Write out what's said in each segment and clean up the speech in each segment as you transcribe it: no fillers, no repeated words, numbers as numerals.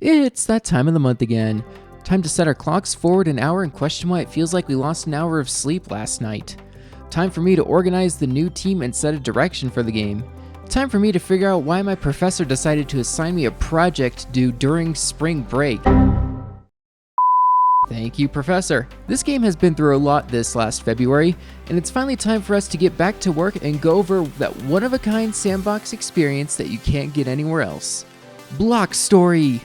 It's that time of the month again. Time to set our clocks forward an hour and question why it feels like we lost an hour of sleep last night. Time for me to organize the new team and set a direction for the game. Time for me to figure out why my professor decided to assign me a project due during spring break. Thank you, Professor. This game has been through a lot this last February, and it's finally time for us to get back to work and go over that one-of-a-kind sandbox experience that you can't get anywhere else. Block Story!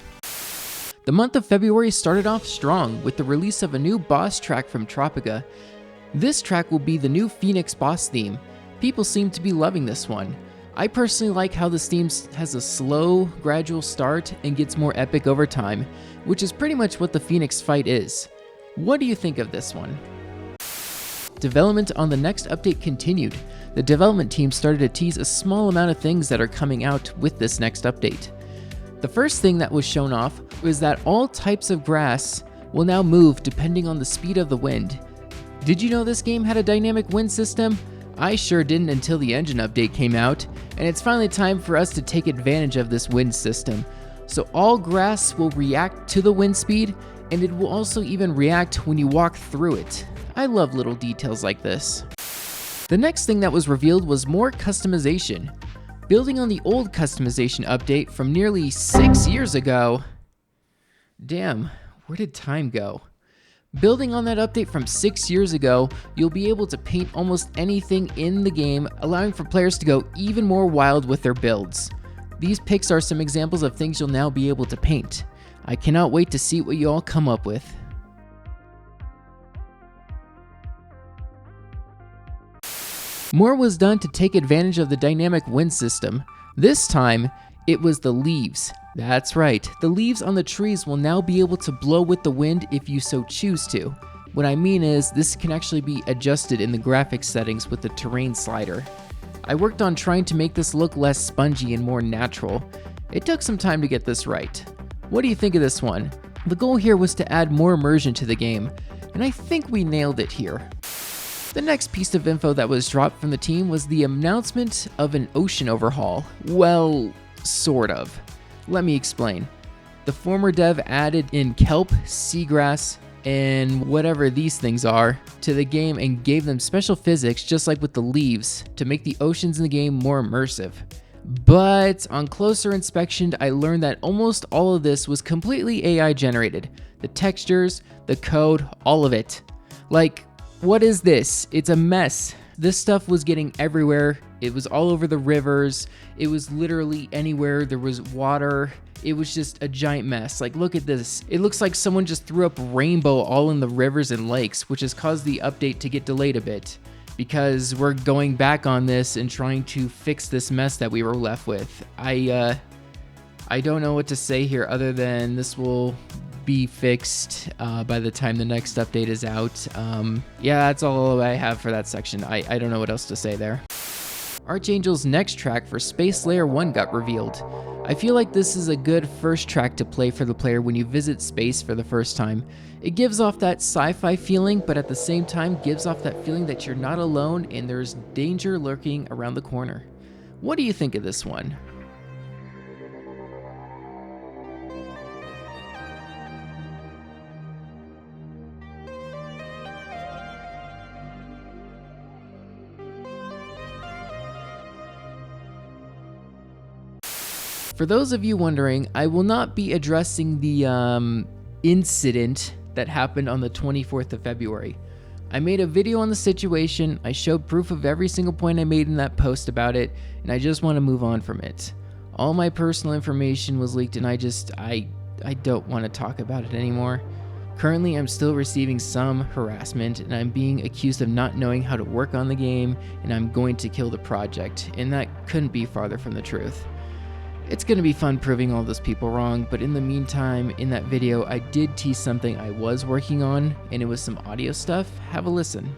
The month of February started off strong with the release of a new boss track from Tropica. This track will be the new Phoenix boss theme. People seem to be loving this one. I personally like how this theme has a slow, gradual start and gets more epic over time, which is pretty much what the Phoenix fight is. What do you think of this one? Development on the next update continued. The development team started to tease a small amount of things that are coming out with this next update. The first thing that was shown off was that all types of grass will now move depending on the speed of the wind. Did you know this game had a dynamic wind system? I sure didn't until the engine update came out, and it's finally time for us to take advantage of this wind system. So all grass will react to the wind speed, and it will also even react when you walk through it. I love little details like this. The next thing that was revealed was more customization. Building on the old customization update from nearly 6 years ago. Damn, where did time go? Building on that update from 6 years ago, you'll be able to paint almost anything in the game, allowing for players to go even more wild with their builds. These pics are some examples of things you'll now be able to paint. I cannot wait to see what you all come up with. More was done to take advantage of the dynamic wind system. This time, it was the leaves. That's right, the leaves on the trees will now be able to blow with the wind if you so choose to. What I mean is, this can actually be adjusted in the graphics settings with the terrain slider. I worked on trying to make this look less spongy and more natural. It took some time to get this right. What do you think of this one? The goal here was to add more immersion to the game, and I think we nailed it here. The next piece of info that was dropped from the team was the announcement of an ocean overhaul. Well, sort of. Let me explain. The former dev added in kelp, seagrass, and whatever these things are to the game and gave them special physics just like with the leaves to make the oceans in the game more immersive. But on closer inspection, I learned that almost all of this was completely AI generated. The textures, the code, all of it. Like, what is this? It's a mess. This stuff was getting everywhere. It was all over the rivers. It was literally anywhere there was water. It was just a giant mess. Like, look at this. It looks like someone just threw up rainbow all in the rivers and lakes, which has caused the update to get delayed a bit because we're going back on this and trying to fix this mess that we were left with. I don't know what to say here other than this will be fixed by the time the next update is out. Yeah, that's all I have for that section. I don't know what else to say there. Archangel's next track for Space Layer 1 got revealed. I feel like this is a good first track to play for the player when you visit space for the first time. It gives off that sci-fi feeling, but at the same time gives off that feeling that you're not alone and there's danger lurking around the corner. What do you think of this one? For those of you wondering, I will not be addressing the incident that happened on the 24th of February. I made a video on the situation, I showed proof of every single point I made in that post about it, and I just want to move on from it. All my personal information was leaked and I don't want to talk about it anymore. Currently, I'm still receiving some harassment and I'm being accused of not knowing how to work on the game and I'm going to kill the project, and that couldn't be farther from the truth. It's going to be fun proving all those people wrong, but in the meantime, in that video, I did tease something I was working on, and it was some audio stuff. Have a listen.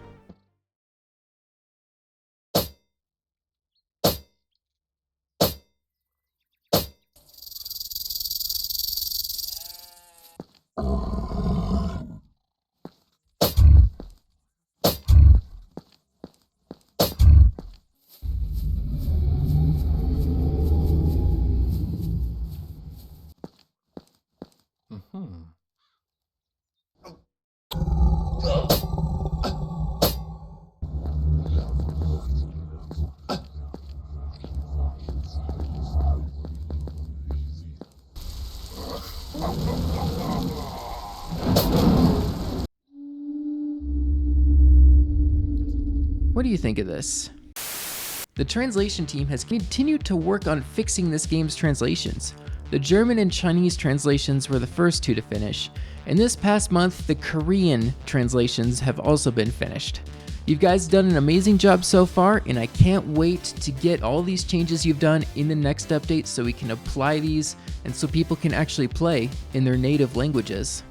What do you think of this? The translation team has continued to work on fixing this game's translations. The German and Chinese translations were the first two to finish, and this past month the Korean translations have also been finished. You guys done an amazing job so far, and I can't wait to get all these changes you've done in the next update so we can apply these and so people can actually play in their native languages.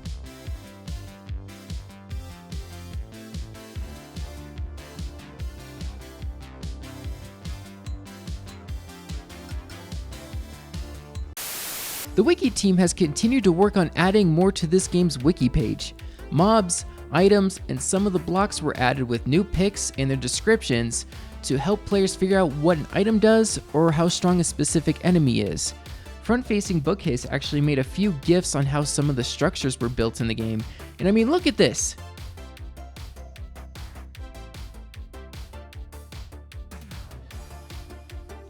The Wiki team has continued to work on adding more to this game's wiki page. Mobs, items, and some of the blocks were added with new pics and their descriptions to help players figure out what an item does or how strong a specific enemy is. Front-facing Bookcase actually made a few GIFs on how some of the structures were built in the game, and I mean, look at this!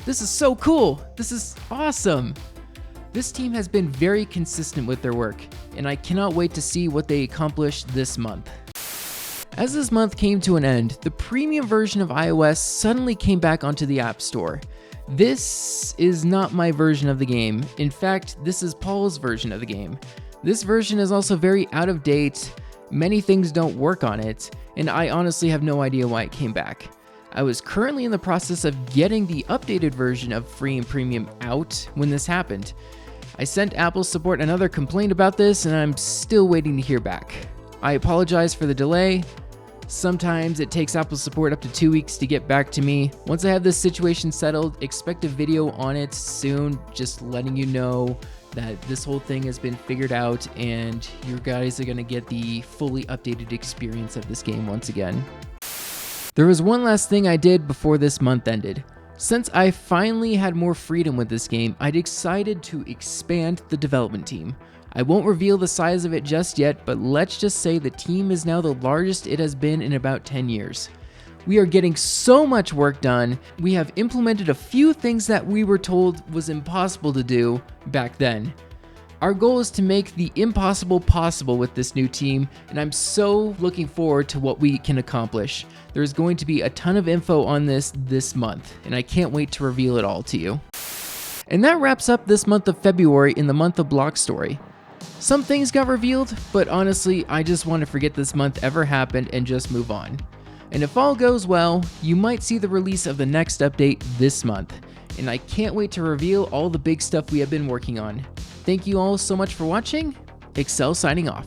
This is so cool! This is awesome! This team has been very consistent with their work, and I cannot wait to see what they accomplish this month. As this month came to an end, the premium version of iOS suddenly came back onto the App Store. This is not my version of the game. In fact, this is Paul's version of the game. This version is also very out of date, many things don't work on it, and I honestly have no idea why it came back. I was currently in the process of getting the updated version of Free and Premium out when this happened. I sent Apple support another complaint about this, and I'm still waiting to hear back. I apologize for the delay. Sometimes it takes Apple support up to 2 weeks to get back to me. Once I have this situation settled, expect a video on it soon, just letting you know that this whole thing has been figured out and you guys are going to get the fully updated experience of this game once again. There was one last thing I did before this month ended. Since I finally had more freedom with this game, I decided to expand the development team. I won't reveal the size of it just yet, but let's just say the team is now the largest it has been in about 10 years. We are getting so much work done. We have implemented a few things that we were told was impossible to do back then. Our goal is to make the impossible possible with this new team, and I'm so looking forward to what we can accomplish. There's going to be a ton of info on this month, and I can't wait to reveal it all to you. And that wraps up this month of February in the month of Block Story. Some things got revealed, but honestly, I just want to forget this month ever happened and just move on. And if all goes well, you might see the release of the next update this month, and I can't wait to reveal all the big stuff we have been working on. Thank you all so much for watching. Xcel signing off.